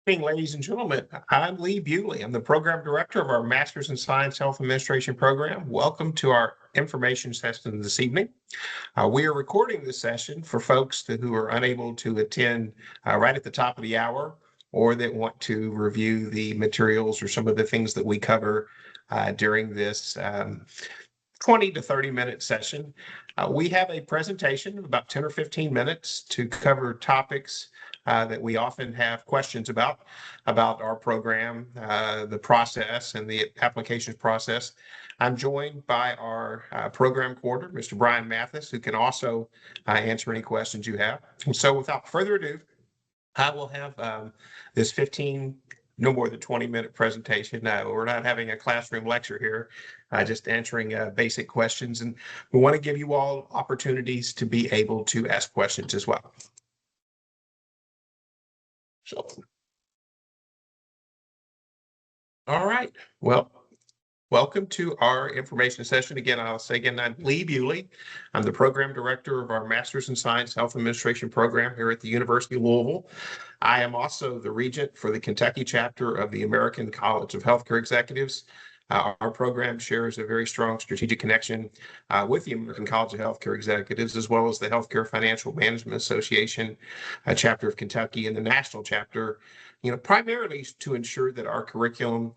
Good evening, ladies and gentlemen. I'm Lee Bewley. I'm the program director of our Master's in Science Health Administration program. Welcome to our information session this evening. We are recording this session for folks who are unable to attend right at the top of the hour or that want to review the materials or some of the things that we cover during this 20 to 30 minute session. We have a presentation of about 10 or 15 minutes to cover topics that we often have questions about our program, the process and the applications process. I'm joined by our program coordinator, Mr. Brian Mathis, who can also answer any questions you have. And so without further ado, I will have this 15, no more than 20-minute presentation. We're not having a classroom lecture here, just answering basic questions. And we want to give you all opportunities to be able to ask questions as well. So, all right. Well, welcome to our information session. Again, I'll say again, I'm Lee Bewley. I'm the program director of our Master's in Science Health Administration program here at the University of Louisville. I am also the regent for the Kentucky chapter of the American College of Healthcare Executives. Our program shares a very strong strategic connection with the American College of Healthcare Executives, as well as the Healthcare Financial Management Association chapter of Kentucky and the national chapter, primarily to ensure that our curriculum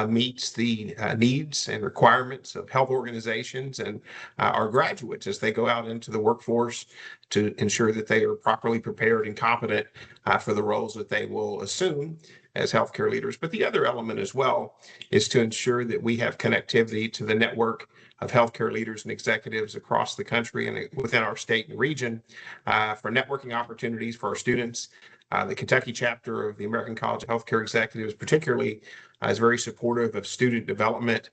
meets the needs and requirements of health organizations and our graduates as they go out into the workforce to ensure that they are properly prepared and competent for the roles that they will assume as healthcare leaders. But the other element as well is to ensure that we have connectivity to the network of healthcare leaders and executives across the country and within our state and region for networking opportunities for our students. The Kentucky chapter of the American College of Healthcare Executives particularly is very supportive of student development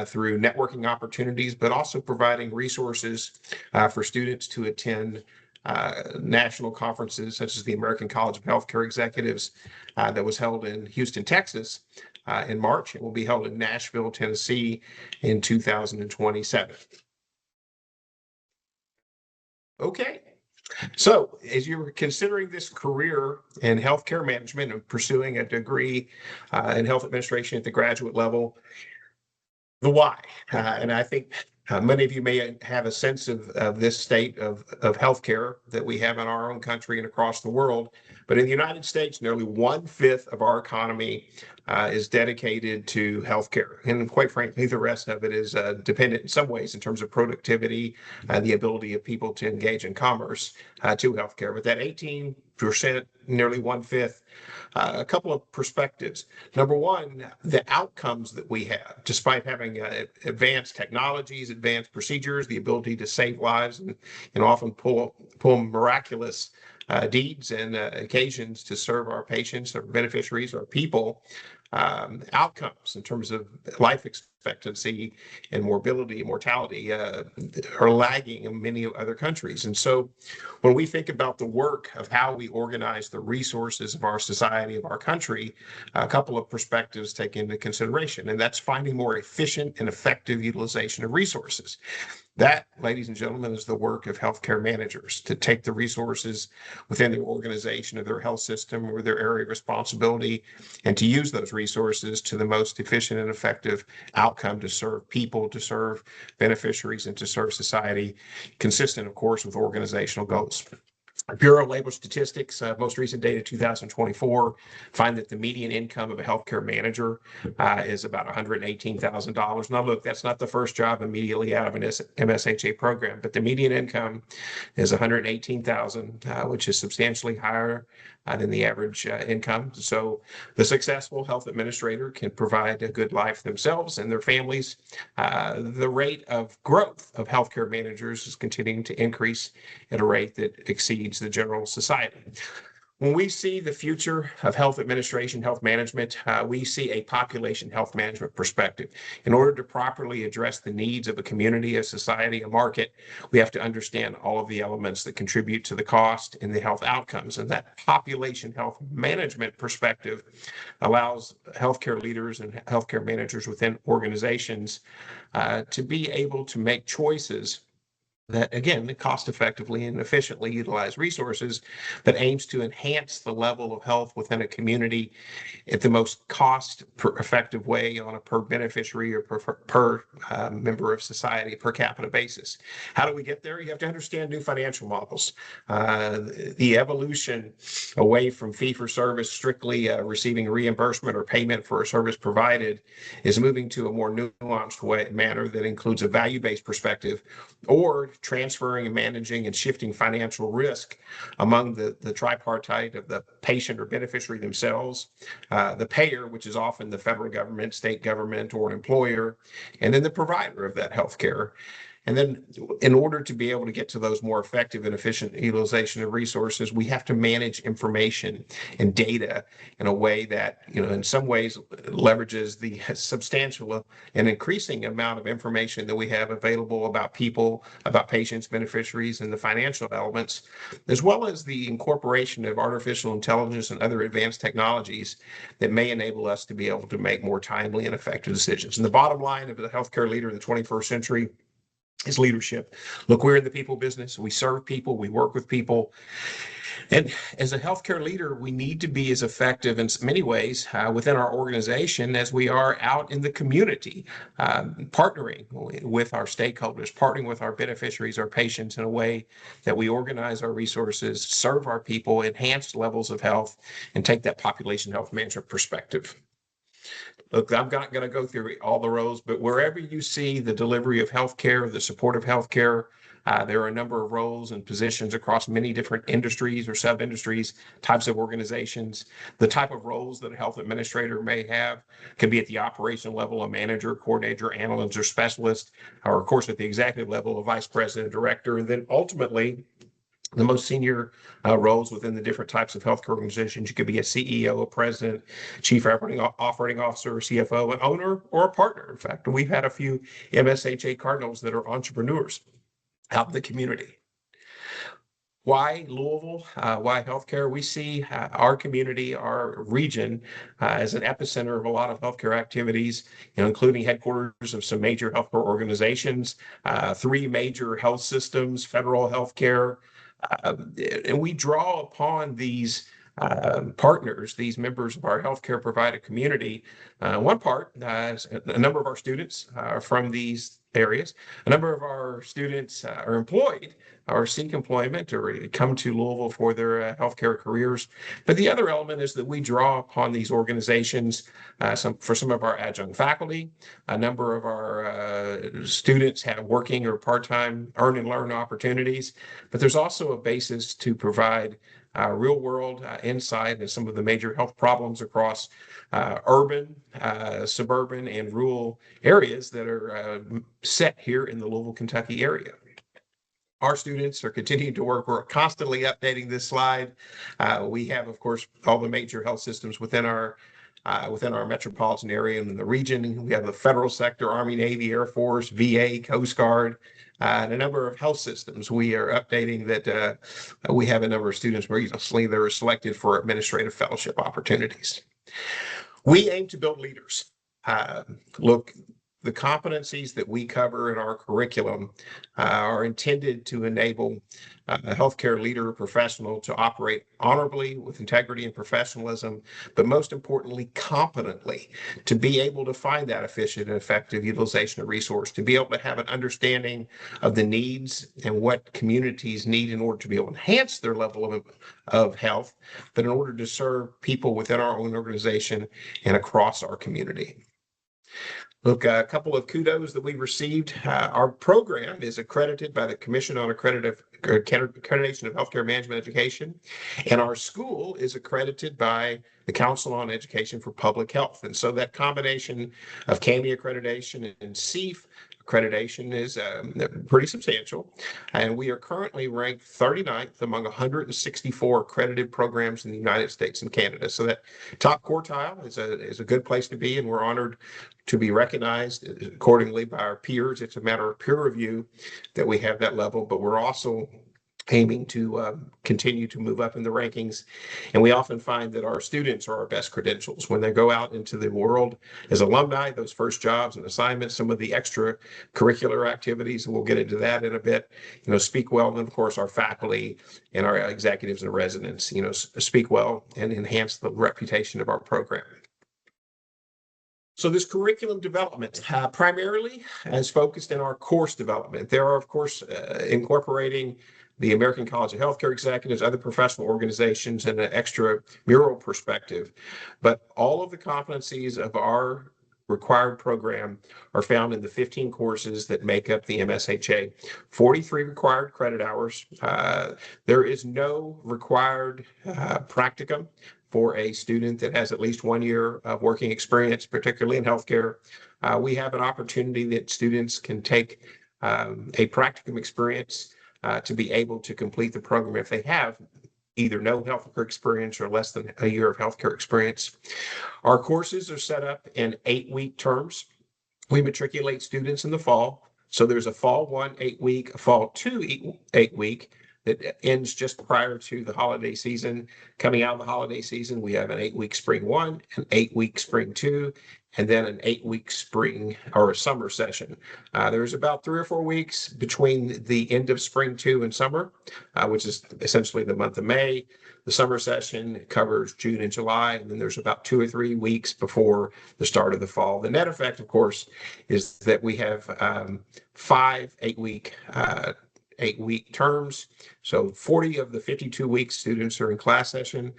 through networking opportunities, but also providing resources for students to attend national conferences such as the American College of Healthcare Executives that was held in Houston, Texas in March. It will be held in Nashville, Tennessee in 2027. Okay. So as you're considering this career in healthcare management and pursuing a degree in health administration at the graduate level, the why. And I think many of you may have a sense of this state of healthcare that we have in our own country and across the world. But in the United States, nearly 1/5 of our economy is dedicated to healthcare. And quite frankly, the rest of it is dependent in some ways in terms of productivity and the ability of people to engage in commerce to healthcare. But that 18%, nearly 1/5, a couple of perspectives. Number one, the outcomes that we have, despite having advanced technologies, advanced procedures, the ability to save lives and often pull miraculous deeds and occasions to serve our patients, our beneficiaries, our people, outcomes in terms of life expectancy and morbidity and mortality are lagging in many other countries. And so when we think about the work of how we organize the resources of our society, of our country, a couple of perspectives take into consideration, and that's finding more efficient and effective utilization of resources. That, ladies and gentlemen, is the work of healthcare managers, to take the resources within the organization of their health system or their area of responsibility and to use those resources to the most efficient and effective outcome to serve people, to serve beneficiaries, and to serve society, consistent, of course, with organizational goals. Bureau of Labor Statistics, most recent data 2024, find that the median income of a healthcare manager is about $118,000. Now, look, that's not the first job immediately out of an MSHA program, but the median income is $118,000, which is substantially higher than the average income. So the successful health administrator can provide a good life themselves and their families. The rate of growth of healthcare managers is continuing to increase at a rate that exceeds the general society. When we see the future of health administration, health management, we see a population health management perspective. In order to properly address the needs of a community, a society, a market, we have to understand all of the elements that contribute to the cost and the health outcomes. And that population health management perspective allows healthcare leaders and healthcare managers within organizations to be able to make choices that, again, cost effectively and efficiently utilize resources, that aims to enhance the level of health within a community at the most cost effective way on a per beneficiary or per member of society per capita basis. How do we get there? You have to understand new financial models. The evolution away from fee for service, strictly receiving reimbursement or payment for a service provided, is moving to a more nuanced manner that includes a value-based perspective, or transferring and managing and shifting financial risk among the tripartite of the patient or beneficiary themselves, the payer, which is often the federal government, state government, or an employer, and then the provider of that health care. And then in order to be able to get to those more effective and efficient utilization of resources, we have to manage information and data in a way that, in some ways leverages the substantial and increasing amount of information that we have available about people, about patients, beneficiaries, and the financial elements, as well as the incorporation of artificial intelligence and other advanced technologies that may enable us to be able to make more timely and effective decisions. And the bottom line of the healthcare leader in the 21st century is leadership. Look, we're in the people business. We serve people. We work with people. And as a healthcare leader, we need to be as effective in many ways within our organization as we are out in the community, partnering with our stakeholders, partnering with our beneficiaries, our patients in a way that we organize our resources, serve our people, enhance levels of health, and take that population health management perspective. Look, I'm not going to go through all the roles, but wherever you see the delivery of healthcare, the support of healthcare, there are a number of roles and positions across many different industries or sub-industries, types of organizations. The type of roles that a health administrator may have can be at the operational level, a manager, coordinator, analyst, or specialist, or of course at the executive level, a vice president, director, and then ultimately the most senior roles within the different types of healthcare organizations. You could be a CEO, a president, chief operating officer, CFO, an owner, or a partner. In fact, we've had a few MSHA cardinals that are entrepreneurs out in the community. Why Louisville? Why healthcare? We see our community, our region, as an epicenter of a lot of healthcare activities, including headquarters of some major healthcare organizations, 3 major health systems, federal healthcare, and we draw upon these partners, these members of our healthcare provider community. One part, a number of our students are from these areas. A number of our students are employed or seek employment or come to Louisville for their healthcare careers. But the other element is that we draw upon these organizations for some of our adjunct faculty. A number of our students have working or part-time earn and learn opportunities. But there's also a basis to provide real world insight into some of the major health problems across urban, suburban, and rural areas that are set here in the Louisville, Kentucky area. Our students are continuing to work. We're constantly updating this slide. We have, of course, all the major health systems within our metropolitan area and in the region. We have the federal sector, Army, Navy, Air Force, VA, Coast Guard, and a number of health systems. We are updating that we have a number of students recently that are selected for administrative fellowship opportunities. We aim to build leaders. Look, the competencies that we cover in our curriculum are intended to enable a healthcare leader or professional to operate honorably with integrity and professionalism, but most importantly, competently, to be able to find that efficient and effective utilization of resource, to be able to have an understanding of the needs and what communities need in order to be able to enhance their level of health, but in order to serve people within our own organization and across our community. Look, a couple of kudos that we received. Our program is accredited by the Commission on Accreditation of Healthcare Management Education, and our school is accredited by the Council on Education for Public Health. And so that combination of CAHME accreditation and CEF accreditation is pretty substantial. And we are currently ranked 39th among 164 accredited programs in the United States and Canada. So that top quartile is a good place to be, and we're honored to be recognized accordingly by our peers. It's a matter of peer review that we have that level, but we're also aiming to continue to move up in the rankings. And we often find that our students are our best credentials. When they go out into the world as alumni, those first jobs and assignments, some of the extracurricular activities, and we'll get into that in a bit, speak well. And of course, our faculty and our executives and residents, speak well and enhance the reputation of our program. So this curriculum development primarily is focused in our course development. There are, of course, incorporating the American College of Healthcare Executives, other professional organizations, and an extramural perspective. But all of the competencies of our required program are found in the 15 courses that make up the MSHA. 43 required credit hours. There is no required practicum for a student that has at least 1 year of working experience, particularly in healthcare. We have an opportunity that students can take a practicum experience to be able to complete the program if they have either no healthcare experience or less than a year of healthcare experience. Our courses are set up in 8-week terms. We matriculate students in the fall. So there's a fall 1 8-week, a fall 2 8-week that ends just prior to the holiday season. Coming out of the holiday season, we have an 8-week spring 1, an 8-week spring 2, and then an 8-week spring or summer session. There's about 3 or 4 weeks between the end of spring 2 and summer, which is essentially the month of May. The summer session covers June and July, and then there's about 2 or 3 weeks before the start of the fall. The net effect, of course, is that we have 5 8-week terms. So 40 of the 52 weeks students are in class session.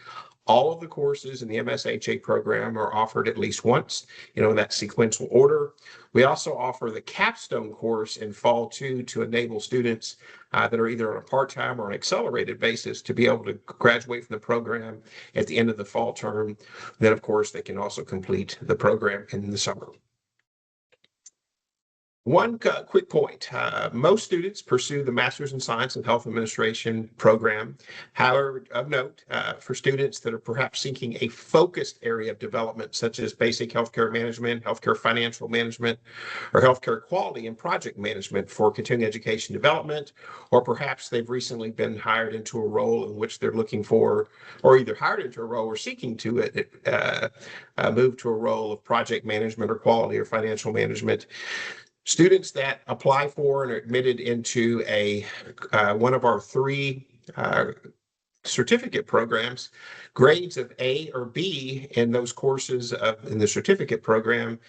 All of the courses in the MSHA program are offered at least once, in that sequential order. We also offer the capstone course in fall 2 to enable students that are either on a part-time or an accelerated basis to be able to graduate from the program at the end of the fall term. Then, of course, they can also complete the program in the summer. One quick point, most students pursue the Master's in Science and Health Administration program. However, of note, for students that are perhaps seeking a focused area of development, such as basic healthcare management, healthcare financial management, or healthcare quality and project management for continuing education development, or perhaps they've recently been hired into a role in which they're looking for, or either hired into a role or seeking to move to a role of project management or quality or financial management. Students that apply for and are admitted into one of our 3 certificate programs, grades of A or B in those courses in the certificate program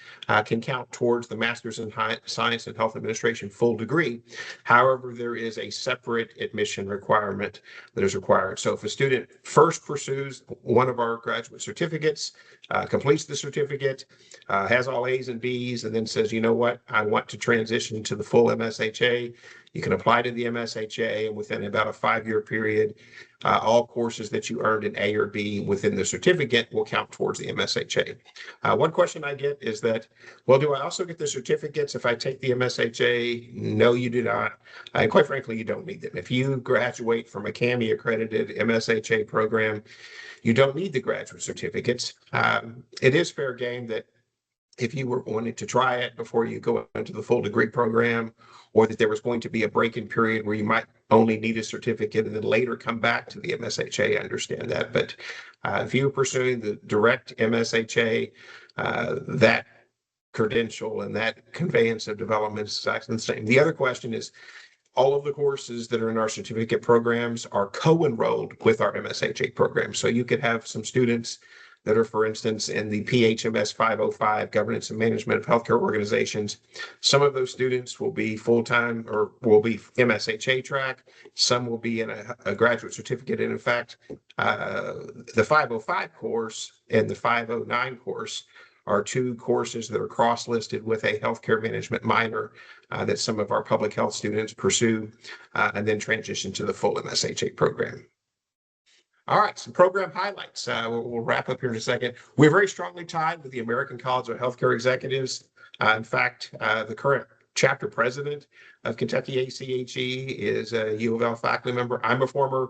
can count towards the Master's in Science and Health Administration full degree. However, there is a separate admission requirement that is required. So if a student first pursues one of our graduate certificates, completes the certificate, has all A's and B's, and then says, you know what, I want to transition to the full MSHA, you can apply to the MSHA, and within about a 5-year period, all courses that you earned in A or B within the certificate will count towards the MSHA. One question I get is that, well, do I also get the certificates if I take the MSHA? No, you do not. And quite frankly, you don't need them. If you graduate from a CAHME accredited MSHA program, you don't need the graduate certificates. It is fair game that if you were wanting to try it before you go into the full degree program, or that there was going to be a break-in period where you might only need a certificate and then later come back to the MSHA, I understand that. But if you're pursuing the direct MSHA, that credential and that conveyance of development is exactly the same. The other question is, all of the courses that are in our certificate programs are co-enrolled with our MSHA program. So you could have some students that are, for instance, in the PHMS 505, Governance and Management of Healthcare Organizations. Some of those students will be full-time or will be MSHA track. Some will be in a graduate certificate. And in fact, the 505 course and the 509 course are 2 courses that are cross-listed with a healthcare management minor that some of our public health students pursue and then transition to the full MSHA program. All right, some program highlights. We'll wrap up here in a second. We're very strongly tied with the American College of Healthcare Executives. In fact, the current chapter president of Kentucky ACHE is a U of L faculty member. I'm a former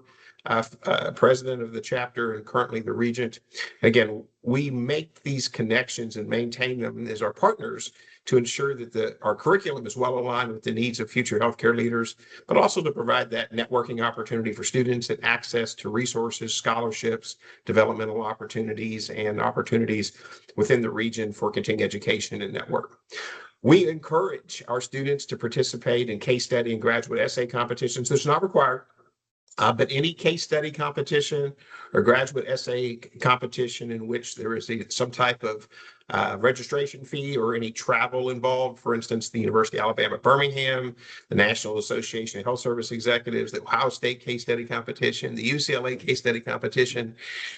president of the chapter and currently the regent. Again, we make these connections and maintain them as our partners to ensure that our curriculum is well aligned with the needs of future healthcare leaders, but also to provide that networking opportunity for students and access to resources, scholarships, developmental opportunities, and opportunities within the region for continuing education and network. We encourage our students to participate in case study and graduate essay competitions. This is not required. But any case study competition or graduate essay competition in which there is some type of registration fee or any travel involved, for instance, the University of Alabama at Birmingham, the National Association of Health Service Executives, the Ohio State case study competition, the UCLA case study competition,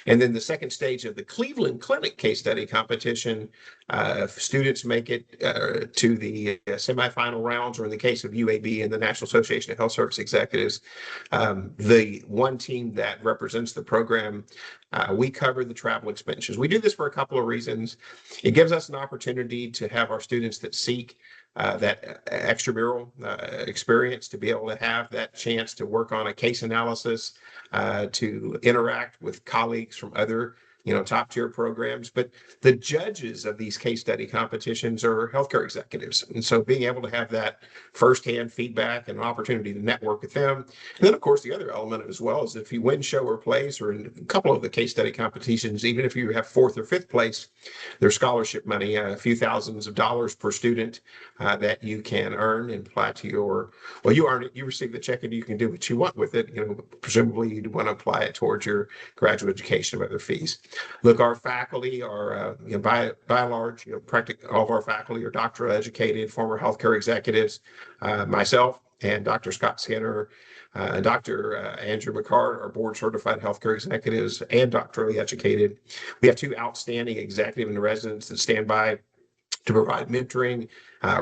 and then the second stage of the Cleveland Clinic case study competition. If students make it to the semifinal rounds, or in the case of UAB and the National Association of Health Service Executives, the one team that represents the program, we cover the travel expenses. We do this for a couple of reasons. It gives us an opportunity to have our students that seek that extramural experience to be able to have that chance to work on a case analysis, to interact with colleagues from other top tier programs. But the judges of these case study competitions are healthcare executives. And so being able to have that firsthand feedback and an opportunity to network with them. And then, of course, the other element as well is if you win show or place, or in a couple of the case study competitions, even if you have fourth or fifth place, there's scholarship money, a few thousands of dollars per student that you can earn and apply to you earn it, you receive the check, and you can do what you want with it. Presumably you'd want to apply it towards your graduate education or other fees. Look, our faculty are, by and large, practically all of our faculty are doctoral educated, former healthcare executives. Myself and Dr. Scott Skinner and Dr. Andrew McCart are board certified healthcare executives and doctorally educated. We have two outstanding executive and residents that stand by to provide mentoring,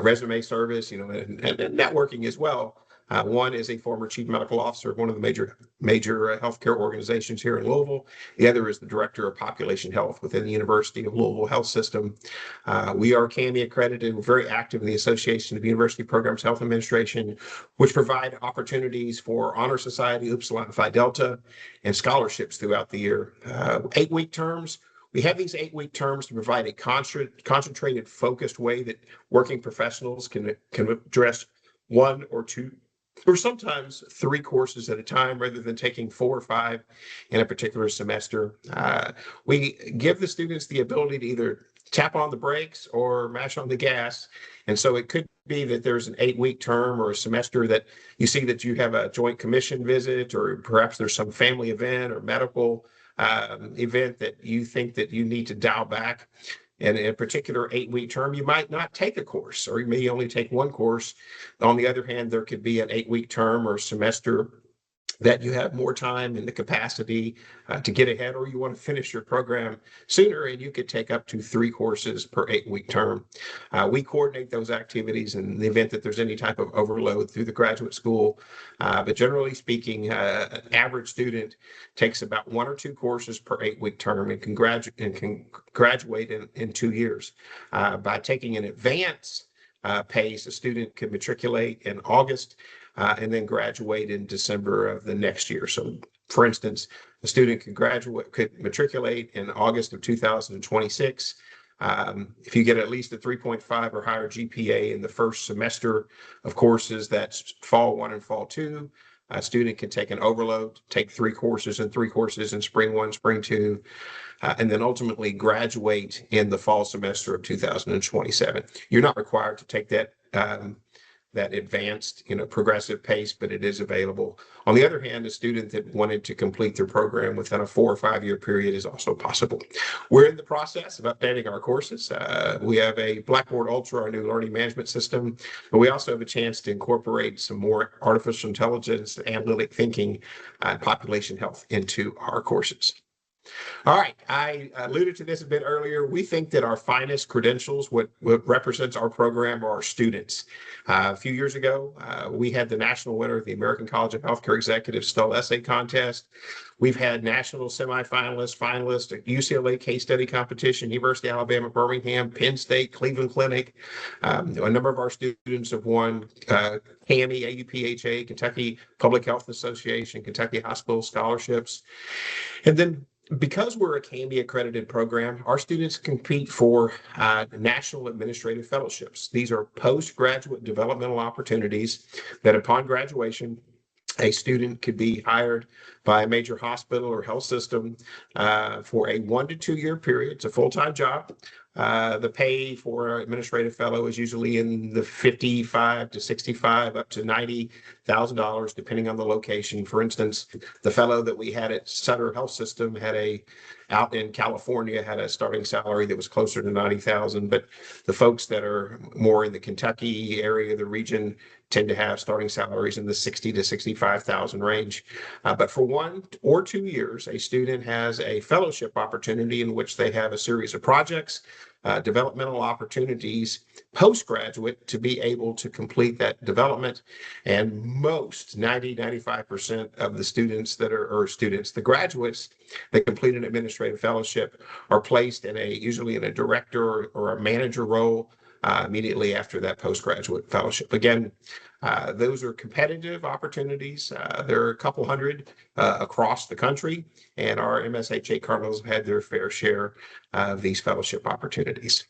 resume service, and networking as well. One is a former chief medical officer of one of the major healthcare organizations here in Louisville. The other is the director of population health within the University of Louisville Health System. We are CAHME accredited. We're very active in the Association of University Programs Health Administration, which provide opportunities for Honor Society, Upsilon Phi Delta, and scholarships throughout the year. 8-week terms. We have these 8-week terms to provide a concentrated, focused way that working professionals can address one or two, or sometimes 3 courses at a time, rather than taking 4 or 5 in a particular semester. We give the students the ability to either tap on the brakes or mash on the gas. And so it could be that there's an 8-week term or a semester that you see that you have a joint commission visit, or perhaps there's some family event or medical event that you think that you need to dial back. And in a particular 8-week term, you might not take a course, or you may only take one course. On the other hand, there could be an 8-week term or semester that you have more time and the capacity to get ahead, or you want to finish your program sooner, and you could take up to 3 courses per 8-week term. We coordinate those activities in the event that there's any type of overload through the graduate school. But generally speaking, an average student takes about 1 or 2 courses per 8-week term and can graduate in 2 years. By taking an advanced pace, a student can matriculate in August and then graduate in December of the next year. So, for instance, a student could matriculate in August of 2026. If you get at least a 3.5 or higher GPA in the first semester of courses, that's fall 1 and fall 2. A student can take an overload, take 3 courses and 3 courses in spring 1, spring 2, and then ultimately graduate in the fall semester of 2027. You're not required to take that advanced, progressive pace, but it is available. On the other hand, a student that wanted to complete their program within a 4 or 5 year period is also possible. We're in the process of updating our courses. We have a Blackboard Ultra, our new learning management system, but we also have a chance to incorporate some more artificial intelligence, analytic thinking, and population health into our courses. All right, I alluded to this a bit earlier. We think that our finest credentials, what represents our program, are our students. A few years ago, we had the national winner of the American College of Healthcare Executives Stell Essay Contest. We've had national semifinalists, finalists at UCLA case study competition, University of Alabama, Birmingham, Penn State, Cleveland Clinic. A number of our students have won CAHME, AUPHA, Kentucky Public Health Association, Kentucky Hospital scholarships. And then Because we're a CAHME accredited program, our students compete for national administrative fellowships. These are postgraduate developmental opportunities that upon graduation, a student could be hired by a major hospital or health system for a 1 to 2 year period. It's a full-time job. The pay for an administrative fellow is usually in the 55 to 65 up to $90,000, depending on the location. For instance, the fellow that we had at Sutter Health System out in California had a starting salary that was closer to 90,000, but the folks that are more in the Kentucky area, the region, tend to have starting salaries in the 60 to 65,000 range. But for 1 or 2 years, a student has a fellowship opportunity in which they have a series of projects, developmental opportunities postgraduate to be able to complete that development. And most 95% of the students the graduates that complete an administrative fellowship are placed usually in a director or a manager role immediately after that postgraduate fellowship. Again, those are competitive opportunities. There are a couple hundred across the country, and our MSHA Cardinals have had their fair share of these fellowship opportunities.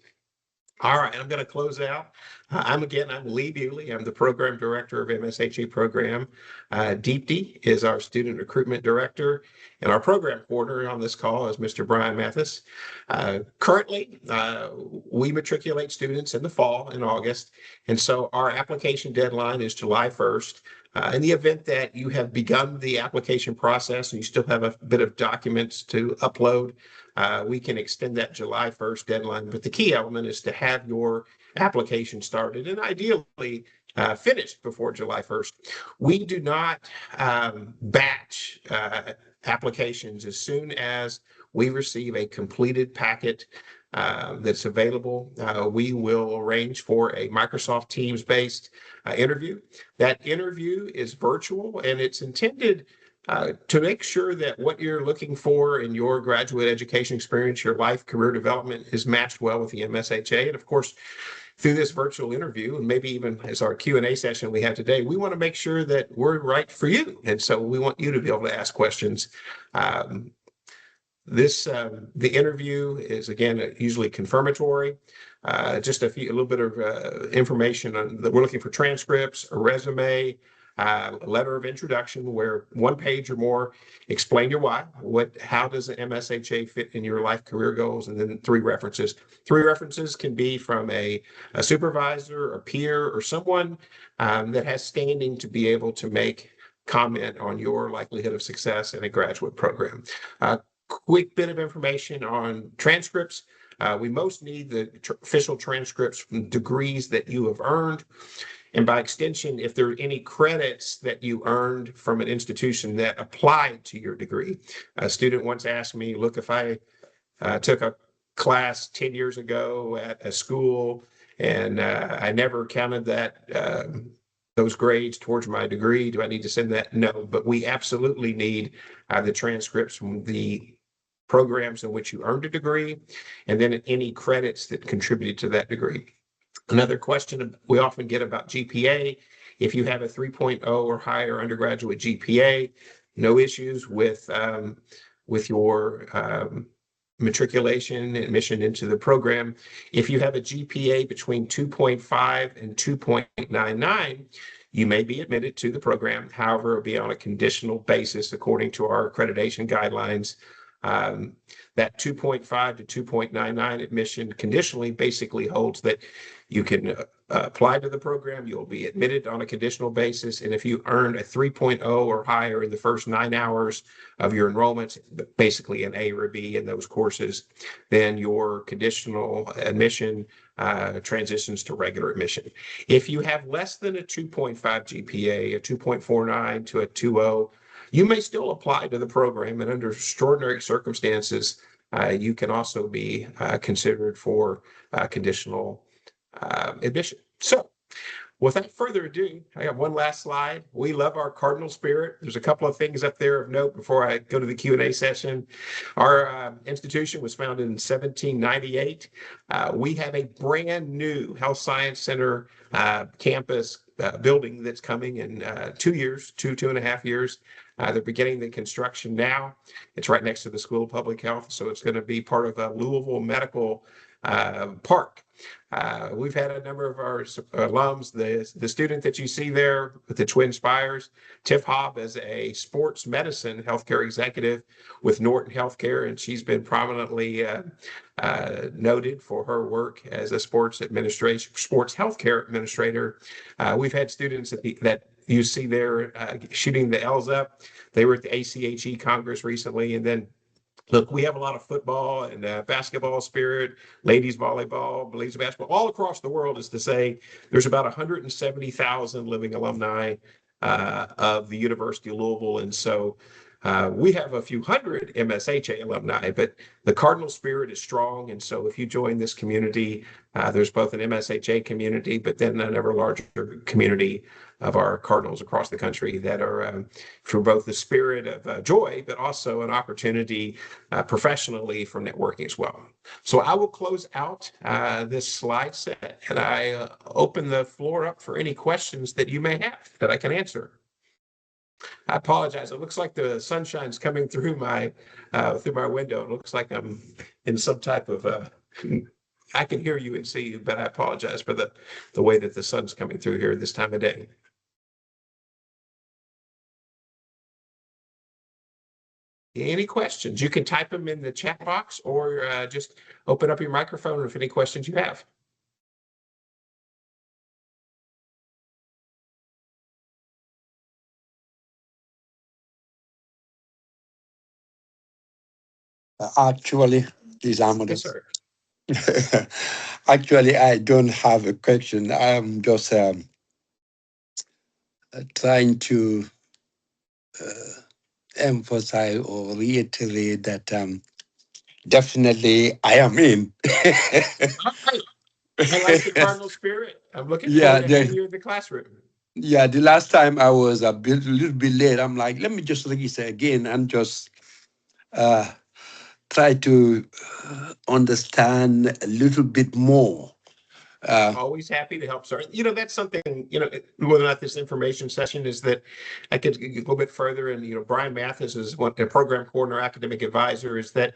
All right, I'm going to close out. I'm Lee Bewley. I'm the program director of MSHA program. Deepti is our student recruitment director, and our program coordinator on this call is Mr. Brian Mathis. Currently, we matriculate students in the fall in August, and so our application deadline is July 1st. In the event that you have begun the application process and you still have a bit of documents to upload, we can extend that July 1st deadline. But the key element is to have your application started and ideally finished before July 1st. We do not batch applications. As soon as we receive a completed packet that's available, we will arrange for a Microsoft Teams-based interview. That interview is virtual, and it's intended to make sure that what you're looking for in your graduate education experience, your life career development, is matched well with the MSHA. And of course, through this virtual interview, and maybe even as our Q&A session we have today, we want to make sure that we're right for you. And so we want you to be able to ask questions. The interview is, again, usually confirmatory. Just a little bit of information on that. We're looking for transcripts, a resume, a letter of introduction where 1 page or more explain your why. How does the MSHA fit in your life career goals? And then 3 references. 3 references can be from a supervisor, a peer, or someone that has standing to be able to make comment on your likelihood of success in a graduate program. Quick bit of information on transcripts. We most need the official transcripts from degrees that you have earned. And by extension, if there are any credits that you earned from an institution that applied to your degree. A student once asked me, look, if I took a class 10 years ago at a school and I never counted those grades towards my degree, do I need to send that? No, but we absolutely need the transcripts from the programs in which you earned a degree, and then any credits that contributed to that degree. Another question we often get about GPA: if you have a 3.0 or higher undergraduate GPA, no issues with your matriculation, admission into the program. If you have a GPA between 2.5 and 2.99, you may be admitted to the program. However, it'll be on a conditional basis according to our accreditation guidelines. That 2.5 to 2.99 admission conditionally basically holds that you can apply to the program, you'll be admitted on a conditional basis, and if you earn a 3.0 or higher in the first 9 hours of your enrollments, basically an A or a B in those courses, then your conditional admission transitions to regular admission. If you have less than a 2.5 GPA, a 2.49 to a 2.0, you may still apply to the program, and under extraordinary circumstances, you can also be considered for conditional admission. So without further ado, I got one last slide. We love our Cardinal spirit. There's a couple of things up there of note before I go to the Q&A session. Our institution was founded in 1798. We have a brand new Health Science Center campus building that's coming in 2 years, 2.5 years. They're beginning the construction now. It's right next to the School of Public Health, so it's going to be part of a Louisville Medical Park. We've had a number of our alums, the student that you see there with the Twin Spires, Tiff Hobb is a sports medicine healthcare executive with Norton Healthcare, and she's been prominently noted for her work as a sports healthcare administrator. We've had students that you see there shooting the L's up. They were at the ACHE Congress recently, and then look, we have a lot of football and basketball spirit, ladies volleyball, ladies basketball, all across the world. Is to say there's about 170,000 living alumni of the University of Louisville. And so we have a few hundred MSHA alumni, but the Cardinal spirit is strong. And so if you join this community, there's both an MSHA community, but then an ever larger community of our Cardinals across the country that are for both the spirit of joy, but also an opportunity professionally for networking as well. So I will close out this slide set, and I open the floor up for any questions that you may have that I can answer. I apologize. It looks like the sunshine's coming through my window. It looks like I'm in some type of I can hear you and see you, but I apologize for the way that the sun's coming through here this time of day. Any questions? You can type them in the chat box or just open up your microphone if any questions you have. Actually, this Ahmed. Yes, sir. Actually, I don't have a question. I'm just trying to emphasize or reiterate that definitely I am in. I like the Cardinal spirit. I'm looking forward to having you in the classroom. Yeah, the last time I was a little bit late. I'm like, let me just register again and just try to understand a little bit more. Always happy to help, sir. That's something, whether or not this information session is that I could go a little bit further. And, Brian Mathis is a program coordinator, academic advisor, is that,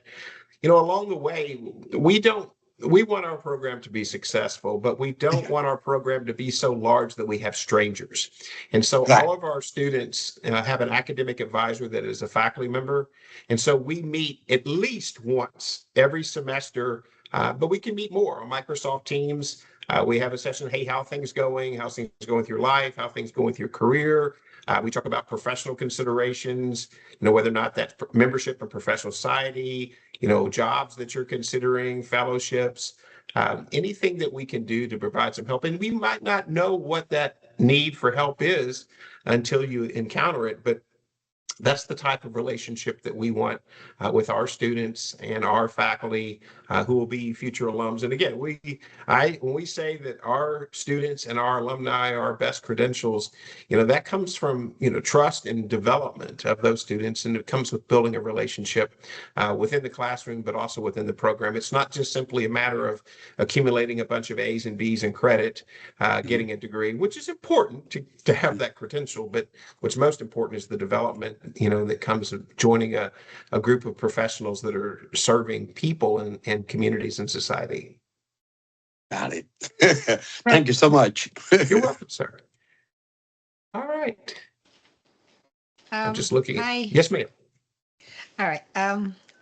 along the way, we want our program to be successful, but we don't want our program to be so large that we have strangers. And so all of our students have an academic advisor that is a faculty member. And so we meet at least once every semester, but we can meet more on Microsoft Teams. We have a session, hey, how things going with your life, how things going with your career. We talk about professional considerations, whether or not that's membership in professional society, jobs that you're considering, fellowships, anything that we can do to provide some help. And we might not know what that need for help is until you encounter it, but that's the type of relationship that we want with our students and our faculty who will be future alums. And again, when we say that our students and our alumni are our best credentials, that comes from, trust and development of those students. And it comes with building a relationship within the classroom, but also within the program. It's not just simply a matter of accumulating a bunch of A's and B's and credit, getting a degree, which is important to have that credential. But what's most important is the development that comes with joining a group of professionals that are serving people and communities and society. Got it. Thank you so much. You're welcome, sir. All right. I'm just looking. Hi. Yes, ma'am. All right.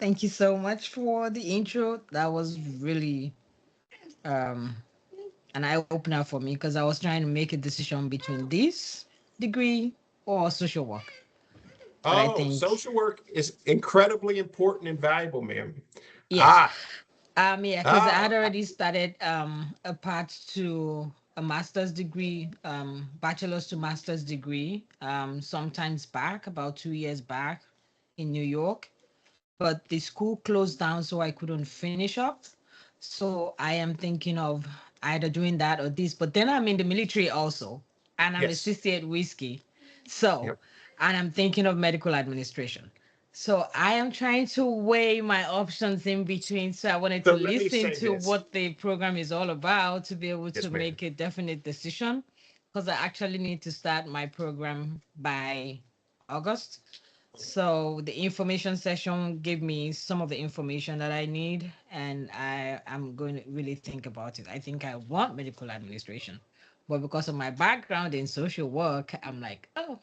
Thank you so much for the intro. That was really an eye-opener for me because I was trying to make a decision between this degree or social work. But I think social work is incredibly important and valuable, ma'am. Yes. Because I had already started a path to a master's degree, bachelor's to master's degree, sometimes back, about 2 years back in New York. But the school closed down, so I couldn't finish up. So I am thinking of either doing that or this. But then I'm in the military also, and I'm a 68 whiskey. So, and I'm thinking of medical administration. So I am trying to weigh my options in between. So I wanted to listen to what the program is all about to be able to make a definite decision. because I actually need to start my program by August. So the information session gave me some of the information that I need, and I am going to really think about it. I think I want medical administration, but because of my background in social work, I'm like, oh,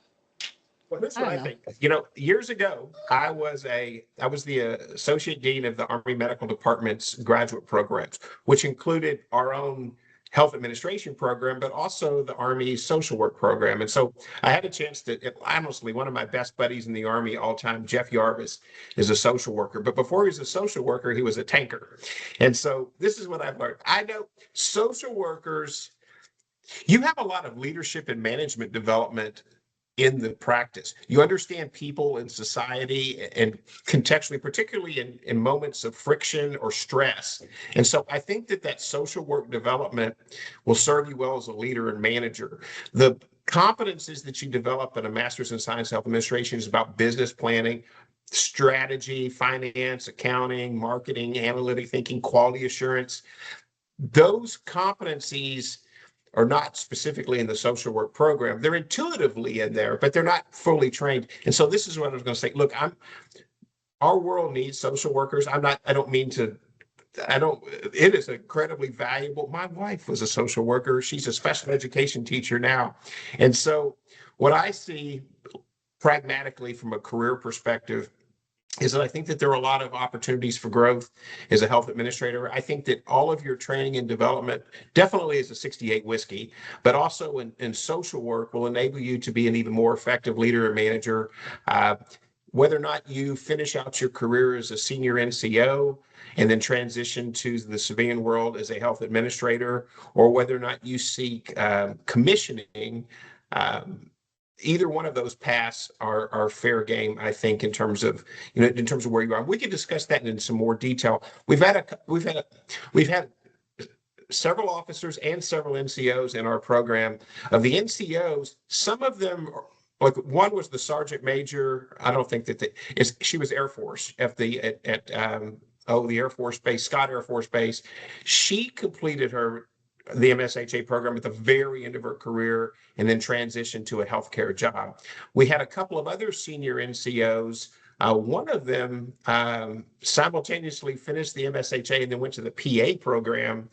Well, here's I what don't I know. think. Years ago, I was the associate dean of the Army Medical Department's graduate programs, which included our own health administration program, but also the Army social work program. And so I had a chance to, honestly, one of my best buddies in the Army all time, Jeff Yarvis, is a social worker. But before he was a social worker, he was a tanker. And so this is what I've learned. I know social workers, you have a lot of leadership and management development in the practice. You understand people in society and contextually, particularly in moments of friction or stress. And so I think that social work development will serve you well as a leader and manager. The competencies that you develop in a master's in science health administration is about business planning, strategy, finance, accounting, marketing, analytic thinking, quality assurance. Those competencies are not specifically in the social work program. They're intuitively in there, but they're not fully trained. And so this is what I was going to say. Look, our world needs social workers. I don't mean to, it is incredibly valuable. My wife was a social worker. She's a special education teacher now. And so what I see pragmatically from a career perspective is that I think that there are a lot of opportunities for growth as a health administrator. I think that all of your training and development, definitely as a 68 whiskey, but also in social work, will enable you to be an even more effective leader and manager. Uh, Whether or not you finish out your career as a senior NCO and then transition to the civilian world as a health administrator, or whether or not you seek commissioning, um, either one of those paths are fair game, I think, in terms of in terms of where you are. We can discuss that in some more detail. We've had several officers and several NCOs in our program. Of the NCOs, some of them like one was the sergeant major. I don't think that she was Air Force at the Air Force Base, Scott Air Force Base. She completed the MSHA program at the very end of her career and then transitioned to a healthcare job. We had a couple of other senior NCOs. One of them simultaneously finished the MSHA and then went to the PA program,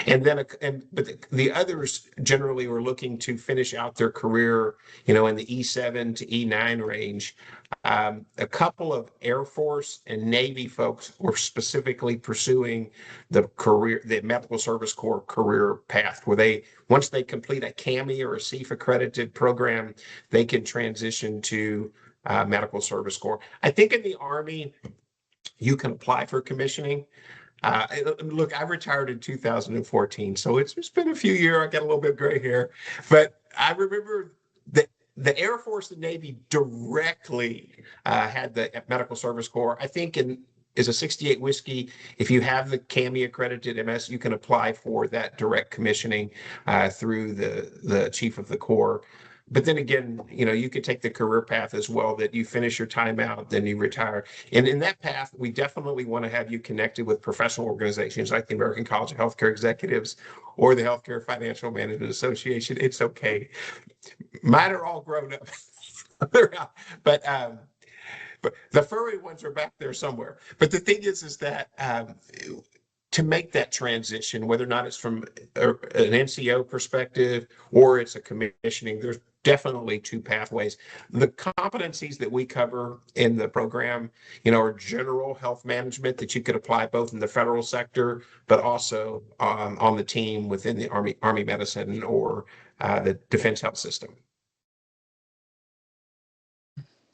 but the others generally were looking to finish out their career, in the E7 to E9 range. A couple of Air Force and Navy folks were specifically pursuing the Medical Service Corps career path, where once they complete a CAHME or a CEF accredited program, they can transition to Medical Service Corps. I think in the Army, you can apply for commissioning. Look, I retired in 2014, so it's been a few years. I got a little bit of gray hair, but I remember that the Air Force and Navy directly had the Medical Service Corps. I think is a 68 whiskey. If you have the CAHME accredited MS, you can apply for that direct commissioning through the chief of the corps. But then again, you could take the career path as well, that you finish your time out, then you retire. And in that path, we definitely want to have you connected with professional organizations like the American College of Healthcare Executives or the Healthcare Financial Management Association. It's okay. Mine are all grown up. But the furry ones are back there somewhere. But the thing is that to make that transition, whether or not it's from an NCO perspective or it's a commissioning, there's definitely two pathways. The competencies that we cover in the program, are general health management that you could apply both in the federal sector, but also on the team within the Army medicine or the defense health system.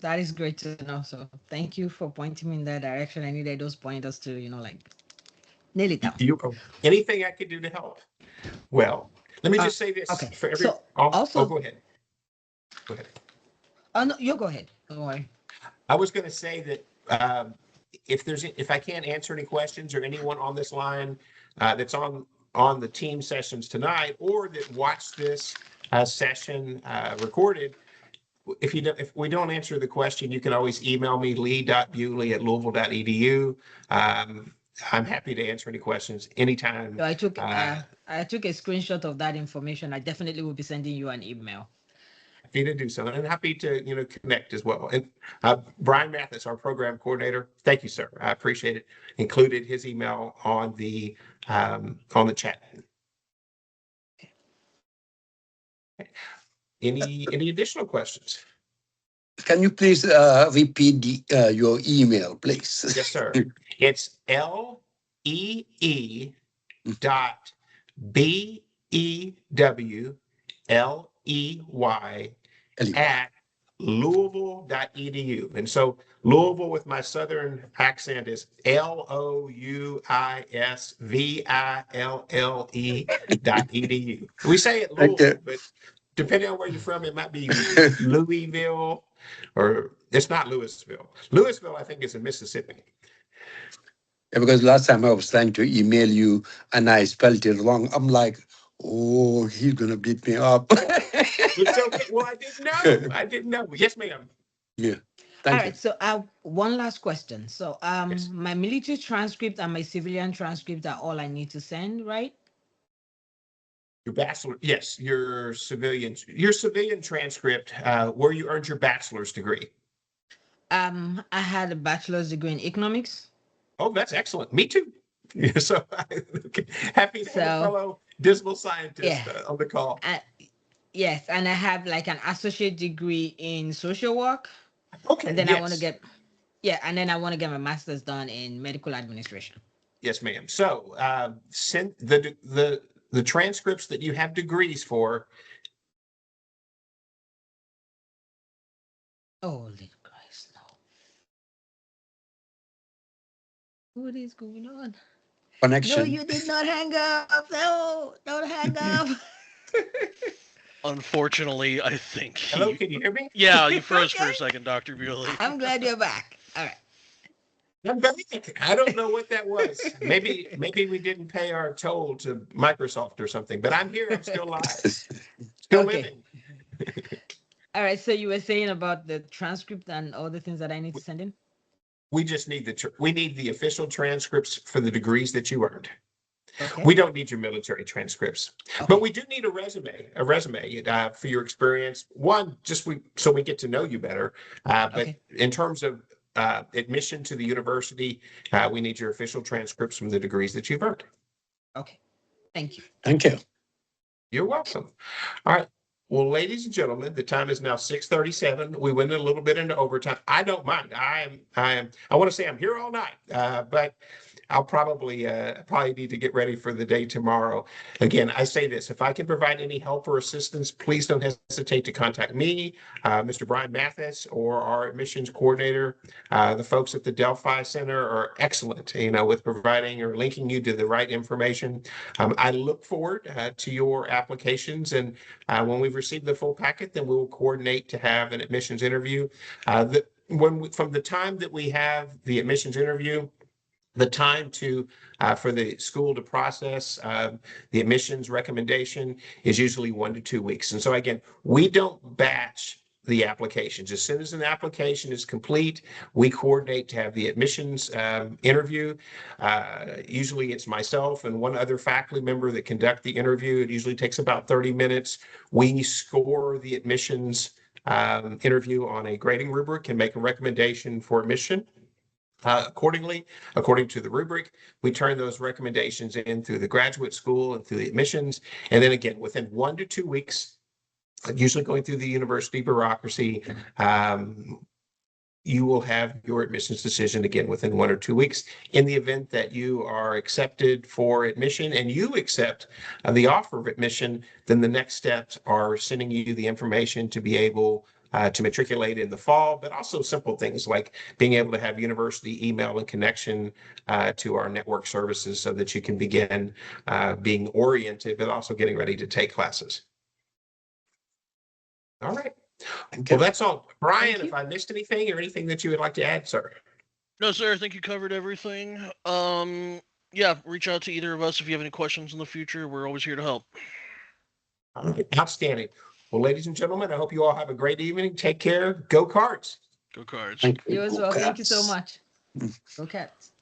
That is great to know. So thank you for pointing me in that direction. I needed those pointers to, nail it down. Anything I could do to help? Well, let me just say this Okay. for every. So also, go ahead. Go ahead. Oh no, you go ahead. Don't worry. I was going to say that if I can't answer any questions or anyone on this line that's on the team sessions tonight or that watched this session recorded, if we don't answer the question, you can always email me lee.bewley@louisville.edu. I'm happy to answer any questions anytime. So I took a screenshot of that information. I definitely will be sending you an email. Happy to do so, and happy to connect as well. And Brian Mathis, our program coordinator, thank you, sir. I appreciate it. Included his email on the chat. Any additional questions? Can you please repeat your email, please? Yes, sir. It's LEE.BEWLEY@Louisville.edu. And so Louisville with my southern accent is LOUISVILLE.edu. We say it Louisville, but depending on where you're from, it might be Louisville, or it's not Louisville. Louisville, I think, is in Mississippi. Yeah, because last time I was trying to email you and I spelled it wrong. I'm like, oh, he's going to beat me up. It's okay. Well, I didn't know. I didn't know. Yes, ma'am. Yeah. All Thank you. right, so one last question. So Yes. my military transcript and my civilian transcript are all I need to send, right? Your bachelor, yes, your civilian transcript, where you earned your bachelor's degree. I had a bachelor's degree in economics. Oh, that's excellent. Me too. Yeah, so happy to have a fellow dismal scientist on the call. Yes, and I have like an associate degree in social work. Okay. And then yes. I want to get my master's done in medical administration. Yes, ma'am. So send the transcripts that you have degrees for. Holy Christ, no. What is going on? Connection. No, you did not hang up. No, don't hang up. Unfortunately, I think Hello, can you hear me? Yeah, you froze for Okay. a second, Dr. Bewley. I'm glad you're back. All right. I'm back. I don't know what that was. Maybe we didn't pay our toll to Microsoft or something, but I'm here. I'm still alive. Still living. All right. So you were saying about the transcript and all the things that I need to send in? We just need the official transcripts for the degrees that you earned. Okay. We don't need your military transcripts, but we do need a resume for your experience. One, so we get to know you better. But in terms of admission to the university, we need your official transcripts from the degrees that you've earned. Okay. Thank you. Thank you. You're welcome. All right. Well, ladies and gentlemen, the time is now 6:37. We went a little bit into overtime. I don't mind. I want to say I'm here all night, but I'll probably need to get ready for the day tomorrow. Again, I say this: if I can provide any help or assistance, please don't hesitate to contact me, Mr. Brian Mathis, or our admissions coordinator. The folks at the Delphi Center are excellent, with providing or linking you to the right information. I look forward to your applications, and when we've received the full packet, then we will coordinate to have an admissions interview. From the time that we have the admissions interview, the time for the school to process the admissions recommendation is usually 1 to 2 weeks. And so again, we don't batch the applications. As soon as an application is complete, we coordinate to have the admissions interview. Usually it's myself and one other faculty member that conduct the interview. It usually takes about 30 minutes. We score the admissions interview on a grading rubric and make a recommendation for admission. According to the rubric, we turn those recommendations in through the graduate school and through the admissions. And then again, within 1 to 2 weeks, usually going through the university bureaucracy, you will have your admissions decision again within 1 or 2 weeks. In the event that you are accepted for admission and you accept the offer of admission, then the next steps are sending you the information to be able to matriculate in the fall, but also simple things like being able to have university email and connection to our network services so that you can begin being oriented, but also getting ready to take classes. All right. Well, that's all. Brian, if I missed anything or anything that you would like to add, sir. No, sir. I think you covered everything. Yeah, reach out to either of us if you have any questions in the future. We're always here to help. Outstanding. Well, ladies and gentlemen, I hope you all have a great evening. Take care. Go Cards. Go Cards. You as well. Thank you so much. Go Cats.